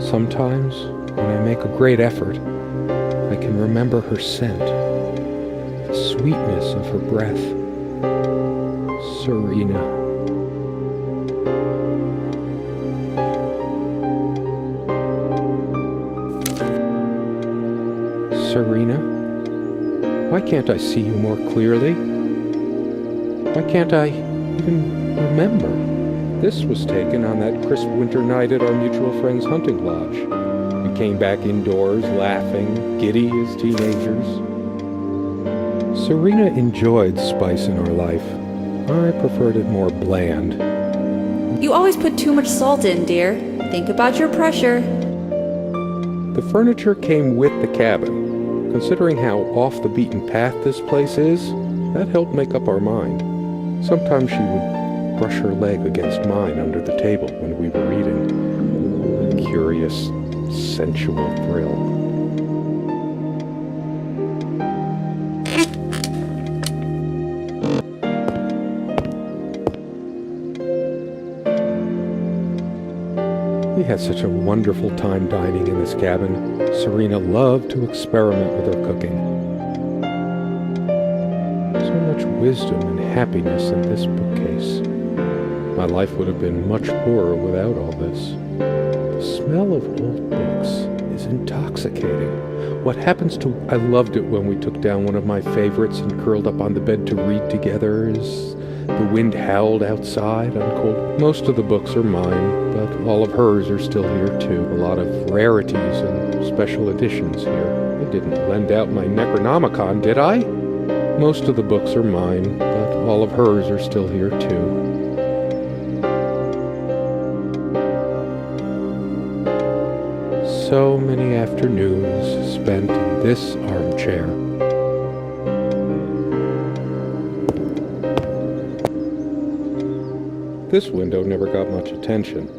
Sometimes, when I make a great effort, I can remember her scent, the sweetness of her breath. Serena. Serena? Why can't I see you more clearly? Why can't I even remember? This was taken on that crisp winter night at our mutual friend's hunting lodge. We came back indoors, laughing, giddy as teenagers. Serena enjoyed spice in our life. I preferred it more bland. You always put too much salt in, dear. Think about your pressure. The furniture came with the cabin. Considering how off the beaten path this place is, that helped make up our mind. Sometimes she would brush her leg against mine under the table when we were reading. A curious, sensual thrill. We had such a wonderful time dining in this cabin. Serena loved to experiment with her cooking. So much wisdom and happiness in this bookcase. My life would have been much poorer without all this. The smell of old books is intoxicating. What happens to... I loved it when we took down one of my favorites and curled up on the bed to read together as the wind howled outside on cold... Most of the books are mine, but all of hers are still here too. A lot of rarities and special editions here. I didn't lend out my Necronomicon, did I? Most of the books are mine, but all of hers are still here too. So many afternoons spent in this armchair. This window never got much attention.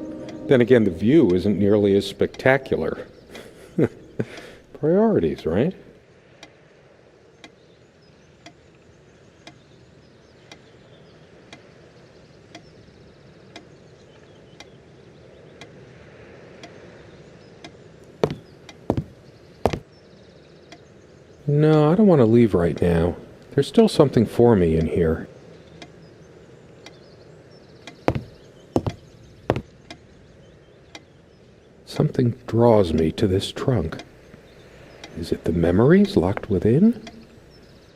Then again, the view isn't nearly as spectacular. Priorities, right? No, I don't want to leave right now. There's still something for me in here. Something draws me to this trunk. Is it the memories locked within?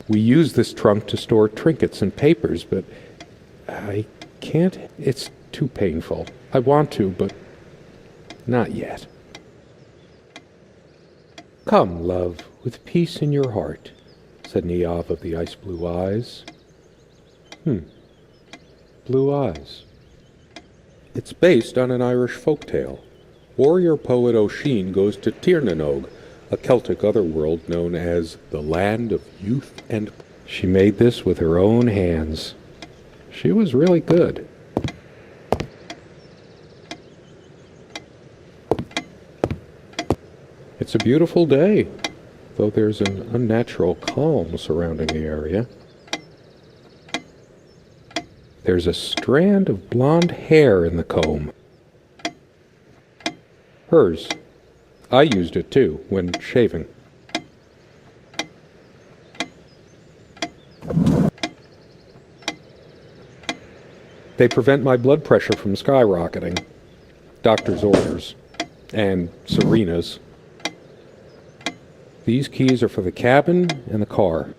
We use this trunk to store trinkets and papers, but I can't. It's too painful. I want to, but not yet. Come, love, with peace in your heart, said Niamh of the ice blue eyes. Blue eyes. It's based on an Irish folktale. Warrior poet Oisin goes to Tirnanog, a Celtic otherworld known as the Land of Youth and... She made this with her own hands. She was really good. It's a beautiful day, though there's an unnatural calm surrounding the area. There's a strand of blonde hair in the comb. Hers. I used it too, when shaving. They prevent my blood pressure from skyrocketing. Doctor's orders. And Serena's. These keys are for the cabin and the car.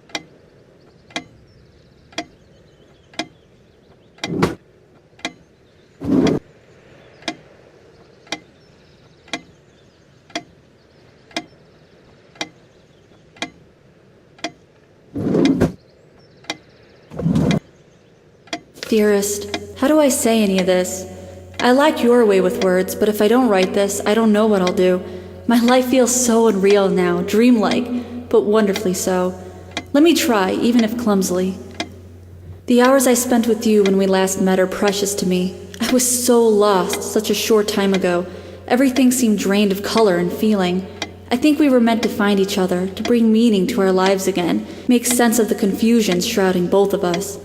Dearest, how do I say any of this? I like your way with words, but if I don't write this, I don't know what I'll do. My life feels so unreal now, dreamlike, but wonderfully so. Let me try, even if clumsily. The hours I spent with you when we last met are precious to me. I was so lost such a short time ago. Everything seemed drained of color and feeling. I think we were meant to find each other, to bring meaning to our lives again, make sense of the confusion shrouding both of us.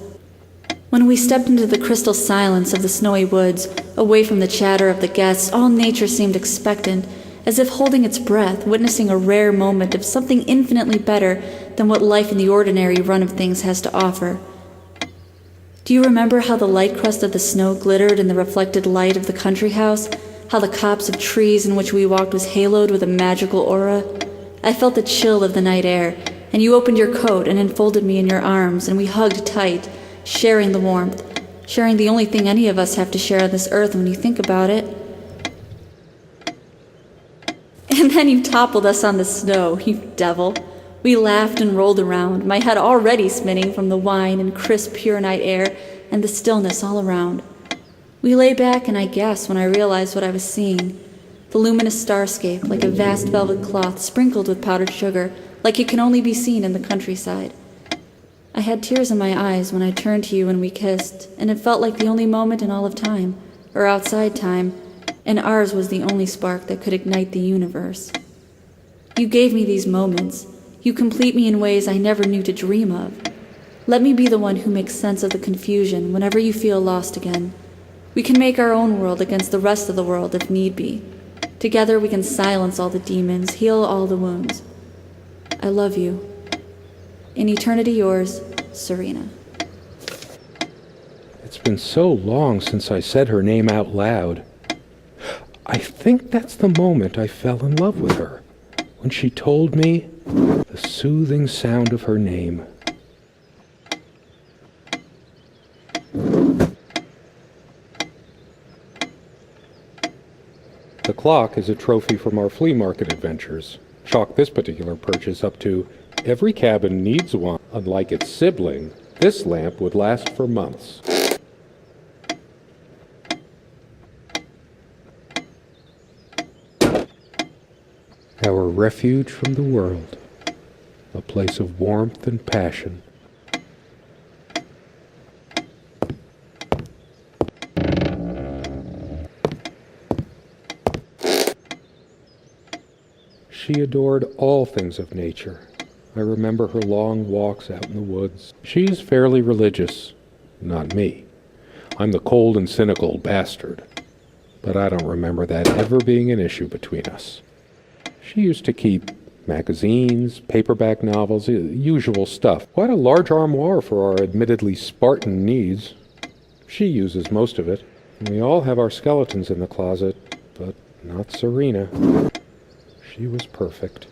When we stepped into the crystal silence of the snowy woods, away from the chatter of the guests, all nature seemed expectant, as if holding its breath, witnessing a rare moment of something infinitely better than what life in the ordinary run of things has to offer. Do you remember how the light crust of the snow glittered in the reflected light of the country house? How the copse of trees in which we walked was haloed with a magical aura? I felt the chill of the night air, and you opened your coat and enfolded me in your arms, and we hugged tight, sharing the warmth, sharing the only thing any of us have to share on this earth when you think about it. And then you toppled us on the snow, you devil. We laughed and rolled around, my head already spinning from the wine and crisp, pure night air and the stillness all around. We lay back, and I gasped when I realized what I was seeing. The luminous starscape, like a vast velvet cloth sprinkled with powdered sugar, like it can only be seen in the countryside. I had tears in my eyes when I turned to you and we kissed, and it felt like the only moment in all of time, or outside time, and ours was the only spark that could ignite the universe. You gave me these moments. You complete me in ways I never knew to dream of. Let me be the one who makes sense of the confusion whenever you feel lost again. We can make our own world against the rest of the world if need be. Together we can silence all the demons, heal all the wounds. I love you. In eternity yours, Serena. It's been so long since I said her name out loud. I think that's the moment I fell in love with her, when she told me the soothing sound of her name. The clock is a trophy from our flea market adventures. Chalk this particular purchase up to, every cabin needs one. Unlike its sibling, this lamp would last for months. Our refuge from the world, a place of warmth and passion. She adored all things of nature. I remember her long walks out in the woods. She is fairly religious, not me. I'm the cold and cynical bastard, but I don't remember that ever being an issue between us. She used to keep magazines, paperback novels, usual stuff. Quite a large armoire for our admittedly Spartan needs. She uses most of it. We all have our skeletons in the closet, but not Serena. She was perfect.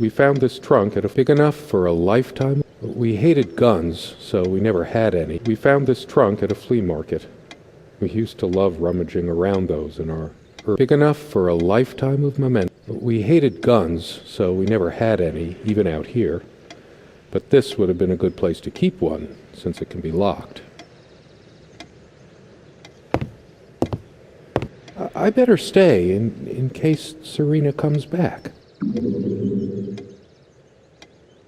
We found this trunk at a big enough for a lifetime. We hated guns, so we never had any. We found this trunk at a flea market. We used to love rummaging around those in our big enough for a lifetime of memento. We hated guns, so we never had any, even out here. But this would have been a good place to keep one, since it can be locked. I better stay in case Serena comes back.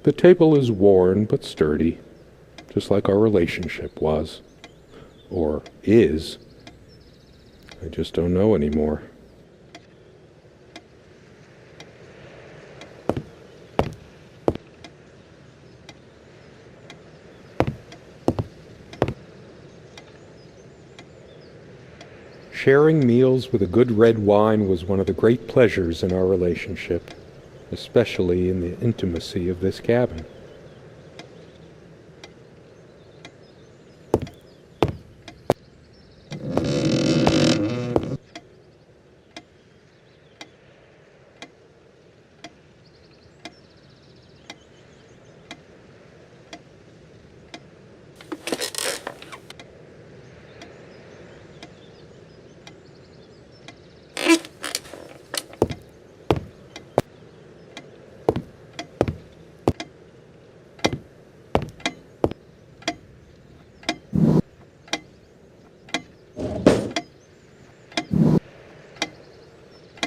The table is worn but sturdy, just like our relationship was. Or is. I just don't know anymore. Sharing meals with a good red wine was one of the great pleasures in our relationship, especially in the intimacy of this cabin.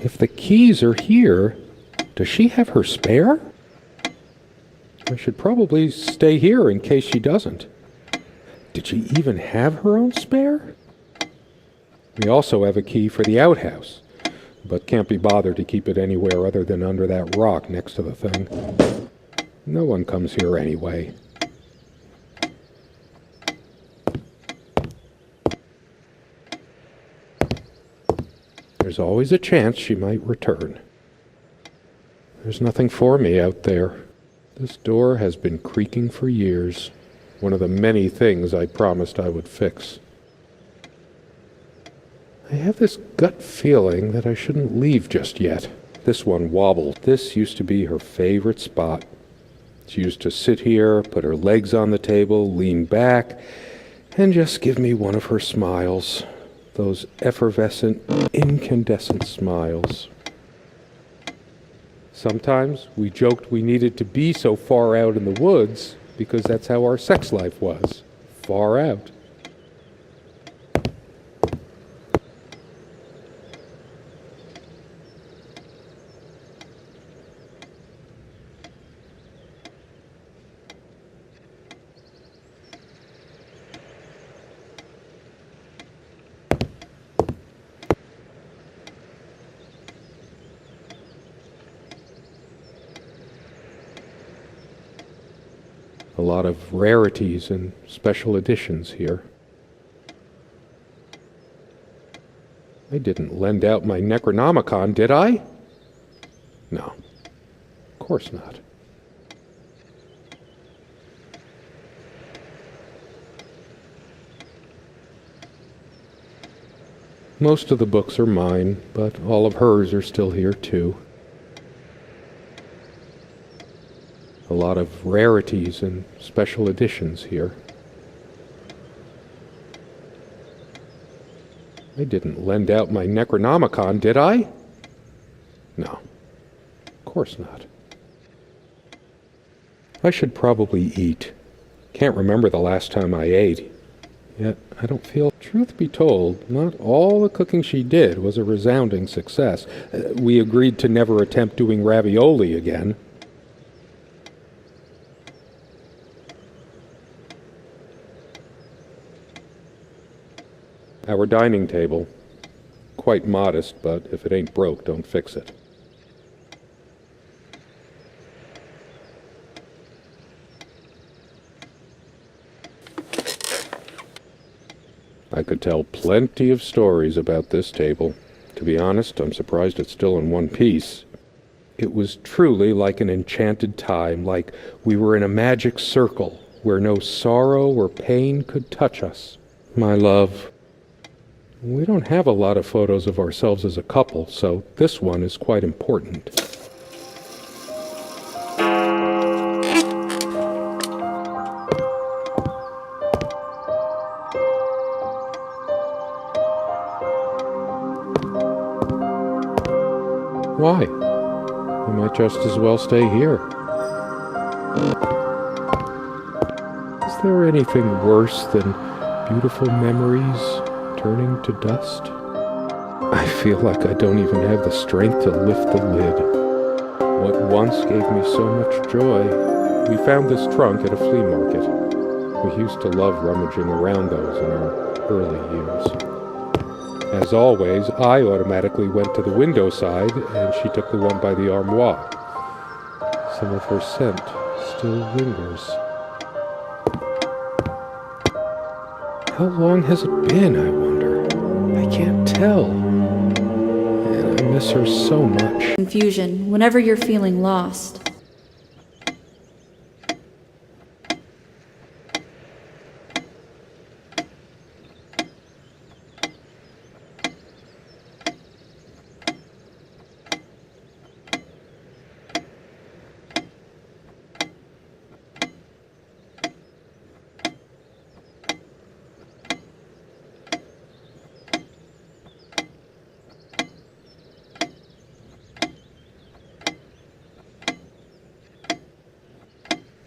If the keys are here, does she have her spare? I should probably stay here in case she doesn't. Did she even have her own spare? We also have a key for the outhouse, but can't be bothered to keep it anywhere other than under that rock next to the thing. No one comes here anyway. There's always a chance she might return. There's nothing for me out there. This door has been creaking for years. One of the many things I promised I would fix. I have this gut feeling that I shouldn't leave just yet. This one wobbled. This used to be her favorite spot. She used to sit here, put her legs on the table, lean back, and just give me one of her smiles. Those effervescent, incandescent smiles. Sometimes we joked we needed to be so far out in the woods because that's how our sex life was. Far out. A lot of rarities and special editions here. I didn't lend out my Necronomicon, did I? No, of course not. Most of the books are mine, but all of hers are still here too. A lot of rarities and special editions here. I didn't lend out my Necronomicon, did I? No, of course not. I should probably eat. Can't remember the last time I ate. Yet I don't feel... Truth be told, not all the cooking she did was a resounding success. We agreed to never attempt doing ravioli again. Our dining table, quite modest, but if it ain't broke, don't fix it. I could tell plenty of stories about this table. To be honest, I'm surprised it's still in one piece. It was truly like an enchanted time, like we were in a magic circle where no sorrow or pain could touch us. My love, we don't have a lot of photos of ourselves as a couple, so this one is quite important. Why? I might just as well stay here. Is there anything worse than beautiful memories turning to dust? I feel like I don't even have the strength to lift the lid. What once gave me so much joy, we found this trunk at a flea market. We used to love rummaging around those in our early years. As always, I automatically went to the window side, and she took the one by the armoire. Some of her scent still lingers. How long has it been, I wonder? I can't tell. And I miss her so much. Confusion, whenever you're feeling lost.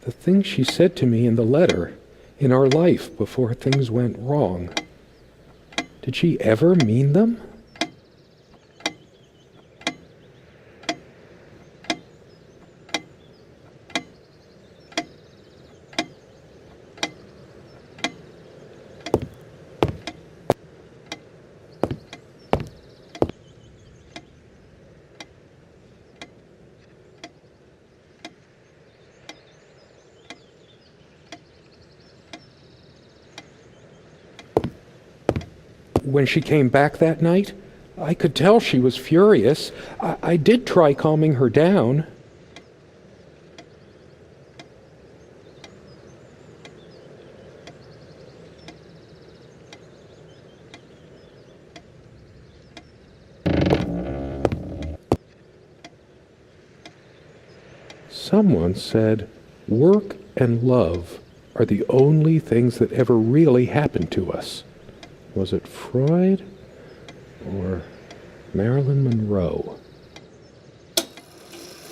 The things she said to me in the letter, in our life before things went wrong. Did she ever mean them? when she came back that night, I could tell she was furious. I did try calming her down. Someone said, work and love are the only things that ever really happened to us. Was it Freud or Marilyn Monroe?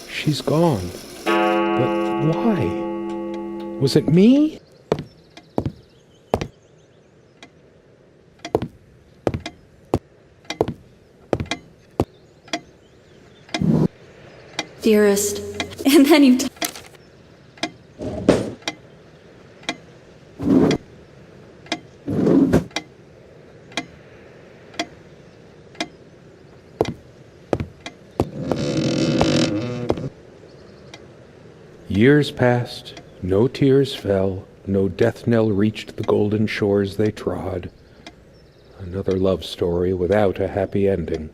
She's gone. But why? Was it me? Dearest, and then you Years passed, no tears fell, no death knell reached the golden shores they trod. Another love story without a happy ending.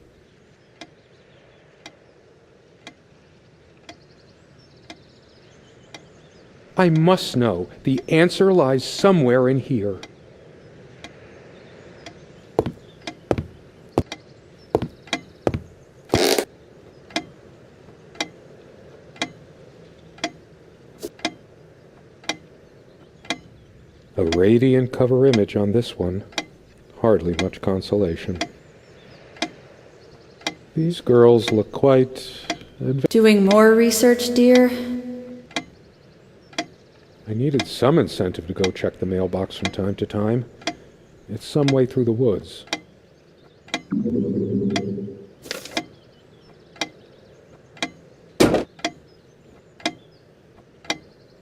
I must know. The answer lies somewhere in here. A radiant cover image on this one. Hardly much consolation. These girls look quite doing more research, dear? I needed some incentive to go check the mailbox from time to time. It's some way through the woods.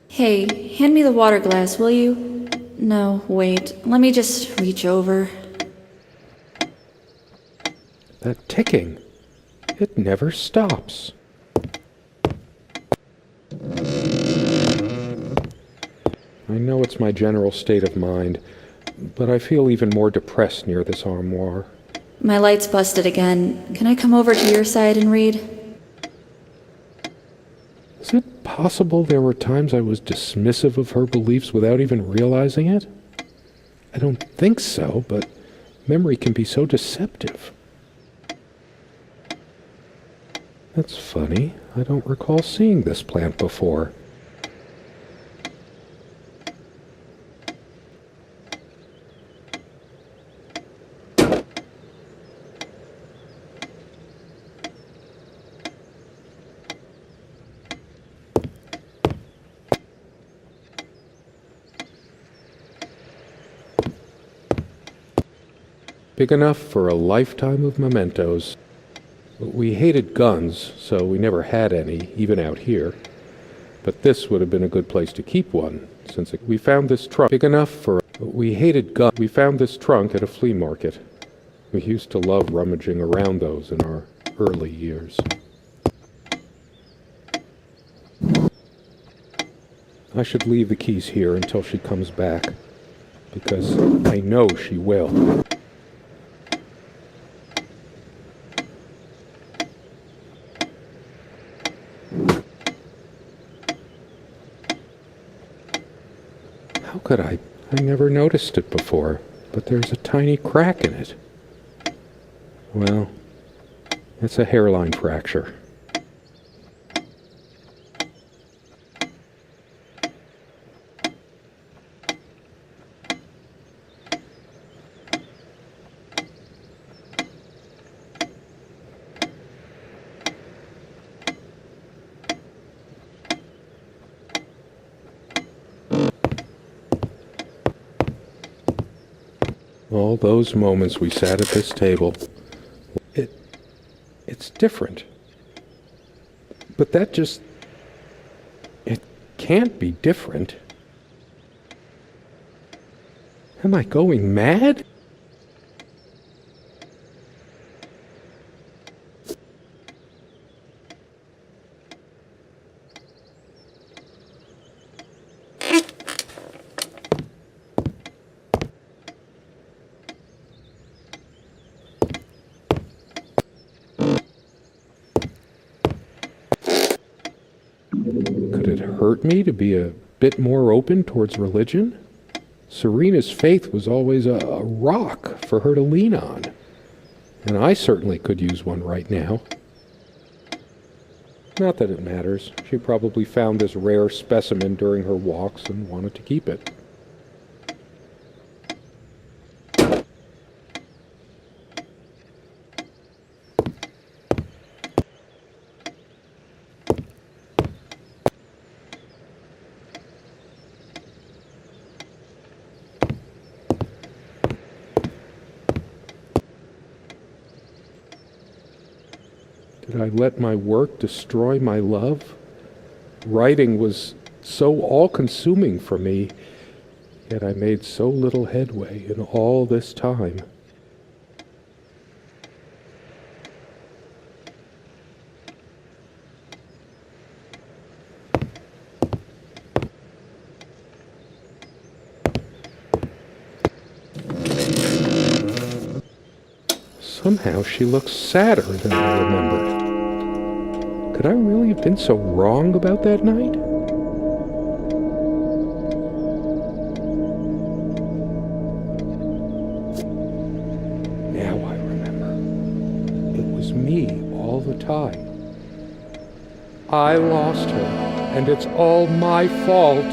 Hey, hand me the water glass, will you? No, wait. Let me just reach over. That ticking, it never stops. I know it's my general state of mind, but I feel even more depressed near this armoire. My light's busted again. Can I come over to your side and read? Is it possible there were times I was dismissive of her beliefs without even realizing it? I don't think so, but memory can be so deceptive. That's funny. I don't recall seeing this plant before. Big enough for a lifetime of mementos. We hated guns, so we never had any, even out here. But this would have been a good place to keep one, since we found this trunk big enough for... We hated guns. We found this trunk at a flea market. We used to love rummaging around those in our early years. I should leave the keys here until she comes back, because I know she will. How could I? I never noticed it before, but there's a tiny crack in it. Well, it's a hairline fracture. All those moments we sat at this table, it's different. But it can't be different. Am I going mad? hurt me to be a bit more open towards religion? Serena's faith was always a rock for her to lean on, and I certainly could use one right now. Not that it matters. She probably found this rare specimen during her walks and wanted to keep it. Did I let my work destroy my love? Writing was so all-consuming for me, yet I made so little headway in all this time. Somehow she looks sadder than I remembered. Could I really have been so wrong about that night? Now I remember. It was me all the time. I lost her, and it's all my fault.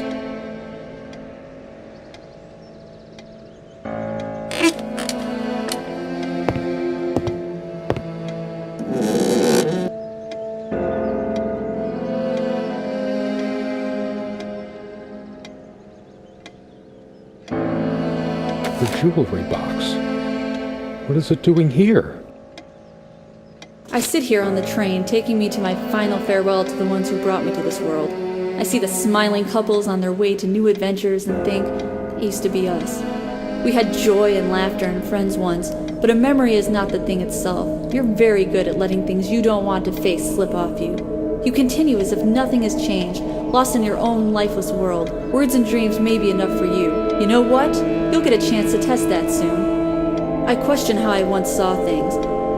The jewelry box. What is it doing here? I sit here on the train, taking me to my final farewell to the ones who brought me to this world. I see the smiling couples on their way to new adventures and think, it used to be us. We had joy and laughter and friends once, but a memory is not the thing itself. You're very good at letting things you don't want to face slip off you. You continue as if nothing has changed, lost in your own lifeless world. Words and dreams may be enough for you. You know what? You'll get a chance to test that soon. I question how I once saw things.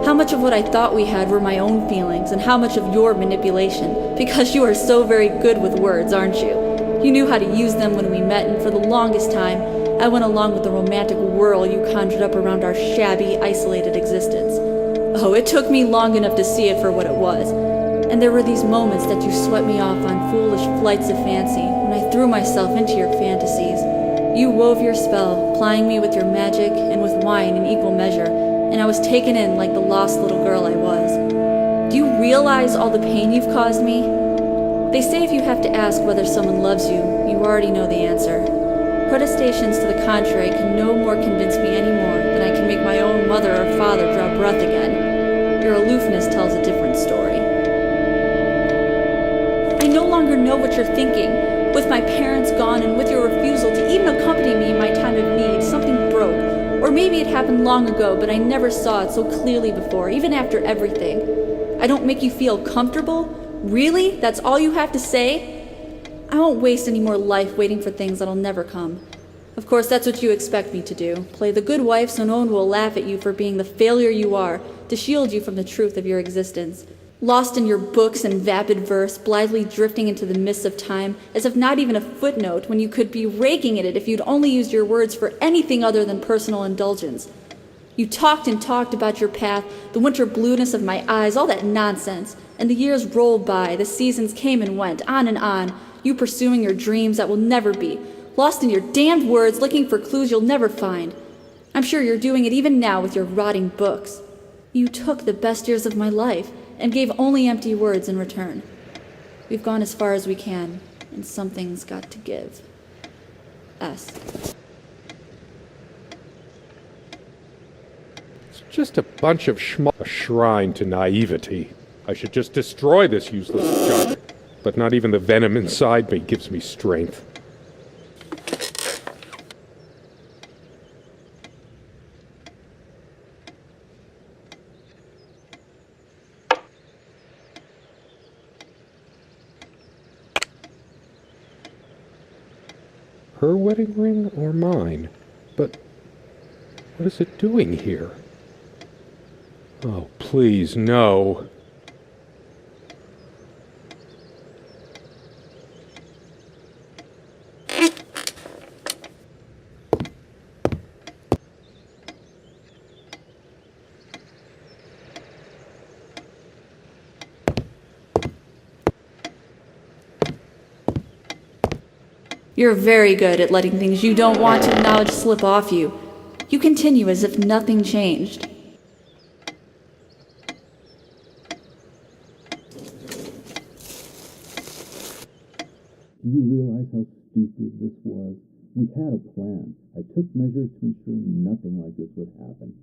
How much of what I thought we had were my own feelings, and how much of your manipulation, because you are so very good with words, aren't you? You knew how to use them when we met, and for the longest time, I went along with the romantic whirl you conjured up around our shabby, isolated existence. Oh, it took me long enough to see it for what it was. And there were these moments that you swept me off on foolish flights of fancy, when I threw myself into your fantasies. You wove your spell, plying me with your magic and with wine in equal measure, and I was taken in like the lost little girl I was. Do you realize all the pain you've caused me? They say if you have to ask whether someone loves you, you already know the answer. Protestations to the contrary can no more convince me anymore than I can make my own mother or father draw breath again. Your aloofness tells a different story. I no longer know what you're thinking. With my parents gone and with your refusal to even accompany me in my time of need, something broke. Or maybe it happened long ago, but I never saw it so clearly before, even after everything. I don't make you feel comfortable? Really? That's all you have to say? I won't waste any more life waiting for things that'll never come. Of course, that's what you expect me to do. Play the good wife so no one will laugh at you for being the failure you are, to shield you from the truth of your existence. Lost in your books and vapid verse, blithely drifting into the mists of time, as if not even a footnote, when you could be raking at it if you'd only used your words for anything other than personal indulgence. You talked and talked about your path, the winter blueness of my eyes, all that nonsense. And the years rolled by, the seasons came and went, on, you pursuing your dreams that will never be, lost in your damned words, looking for clues you'll never find. I'm sure you're doing it even now with your rotting books. You took the best years of my life, and gave only empty words in return. We've gone as far as we can, and something's got to give. S. It's just a bunch of a shrine to naivety. I should just destroy this useless junk. But not even the venom inside me gives me strength. Her wedding ring or mine? But what is it doing here? Oh, please, no. You're very good at letting things you don't want to acknowledge slip off you. You continue as if nothing changed. Do you realize how stupid this was? We had a plan. I took measures to ensure nothing like this would happen.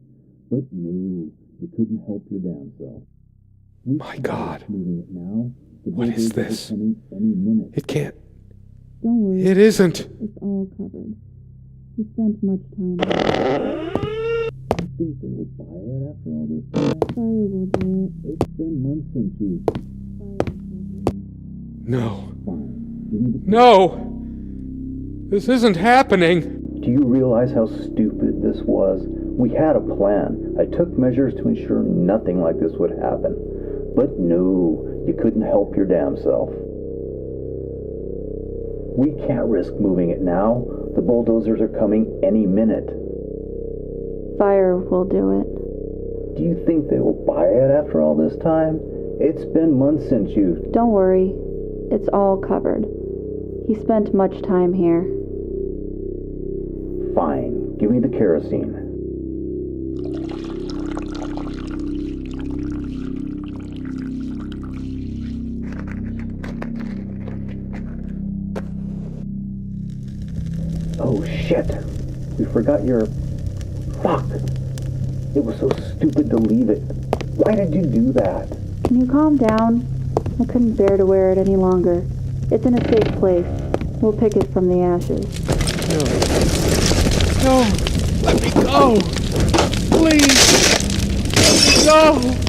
But no, you couldn't help your damn self. My God. Moving it now. The What is bulldozers are this? coming any minute. It can't. Don't worry, It isn't. it's all covered. He spent much time. You think they will buy it after all this time? Fire will do it. It's been months since you. Fire will do it. No. Fine. Give me the No! This isn't happening. Do you realize how stupid this was? We had a plan. I took measures to ensure nothing like this would happen. But no, you couldn't help your damn self. We can't risk moving it now. The bulldozers are coming any minute. Fire will do it. Do you think they will buy it after all this time? It's been months since you... Don't worry, it's all covered. He spent much time here. Fine, give me the kerosene. Oh shit! We forgot your... Fuck! It was so stupid to leave it. Why did you do that? Can you calm down? I couldn't bear to wear it any longer. It's in a safe place. We'll pick it from the ashes. No. Let me go. Please. Let me go.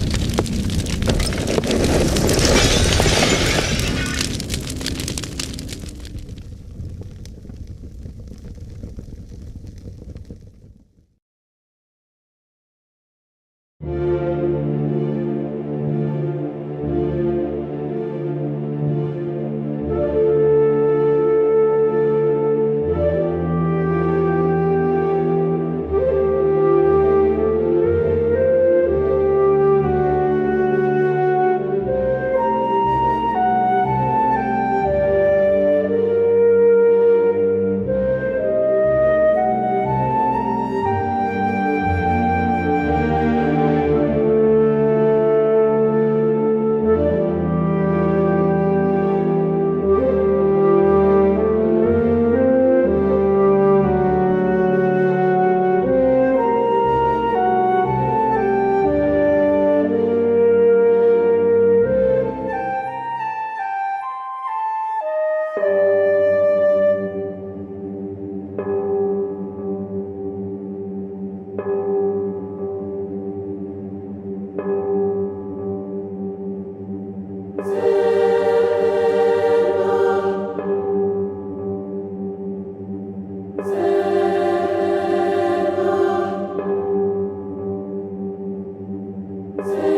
Serena.